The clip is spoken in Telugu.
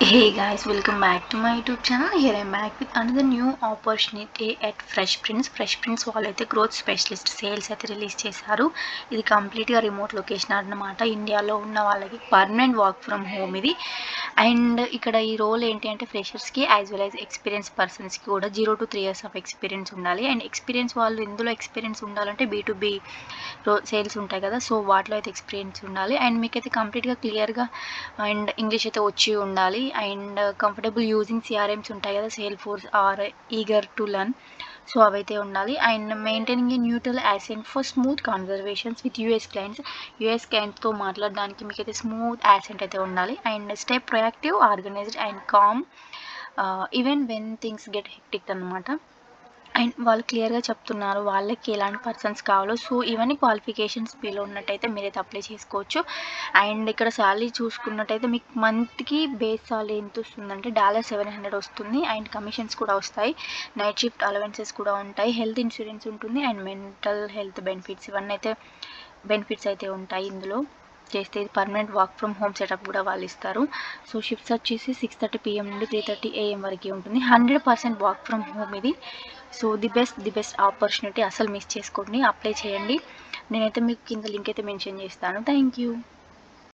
Hey guys, welcome back to my YouTube channel. Here I'm back with another new opportunity at Fresh Prince. Fresh Prince వాళ్ళైతే గ్రోత్ స్పెషలిస్ట్ సేల్స్ అయితే రిలీజ్ చేశారు. ఇది కంప్లీట్గా రిమోట్ లొకేషన్ అన్నమాట. ఇండియాలో ఉన్న వాళ్ళకి పర్మనెంట్ వర్క్ ఫ్రమ్ హోమ్ ఇది. అండ్ ఇక్కడ ఈ రోల్ ఏంటి అంటే ఫ్రెషర్స్కి యాజ్ వెల్ యాజ్ ఎక్స్పీరియన్స్ పర్సన్స్కి కూడా 0 to 3 years ఆఫ్ ఎక్స్పీరియన్స్ ఉండాలి. అండ్ ఎక్స్పీరియన్స్ వాళ్ళు ఇందులో ఎక్స్పీరియన్స్ ఉండాలంటే B2B సేల్స్ ఉంటాయి కదా, సో వాటిలో అయితే ఎక్స్పీరియన్స్ ఉండాలి. అండ్ మీకైతే కంప్లీట్గా క్లియర్గా అండ్ ఇంగ్లీష్ అయితే వచ్చి ఉండాలి. అండ్ కంఫర్టబుల్ యూజింగ్ సిఆర్ఎమ్స్ ఉంటాయి కదా, Salesforce are eager to learn, so అవైతే ఉండాలి. And maintaining a neutral accent for smooth conversations with US క్లయింట్స్తో మాట్లాడడానికి మీకైతే స్మూత్ యాసెంట్ అయితే ఉండాలి. And stay proactive, organised and calm even when things get hectic అనమాట. అండ్ వాళ్ళు క్లియర్గా చెప్తున్నారు వాళ్ళకి ఎలాంటి పర్సన్స్ కావాలో. సో ఇవన్నీ క్వాలిఫికేషన్స్ మీలో ఉన్నట్టయితే మీరైతే అప్లై చేసుకోవచ్చు. అండ్ ఇక్కడ శాలరీ చూసుకున్నట్టయితే మీకు మంత్కి బేస్ శాలరీ ఎంత వస్తుందంటే $700 వస్తుంది. అండ్ కమిషన్స్ కూడా వస్తాయి, నైట్ షిఫ్ట్ అలవెన్సెస్ కూడా ఉంటాయి, హెల్త్ ఇన్సూరెన్స్ ఉంటుంది, అండ్ మెంటల్ హెల్త్ బెనిఫిట్స్, ఇవన్నీ అయితే బెనిఫిట్స్ అయితే ఉంటాయి ఇందులో చేస్తే. ఇది permanent work from home setup కూడా వాళ్ళు ఇస్తారు. సో షిఫ్ట్స్ వచ్చేసి 6:30 PM నుండి 3:30 AM వరకు ఉంటుంది. 100% వర్క్ ఫ్రమ్ హోమ్ ఇది. సో ది బెస్ట్ ఆపర్చునిటీ, అసలు మిస్ చేసుకోండి, అప్లై చేయండి. నేనైతే మీకు కింద లింక్ అయితే మెన్షన్ చేస్తాను. Thank you.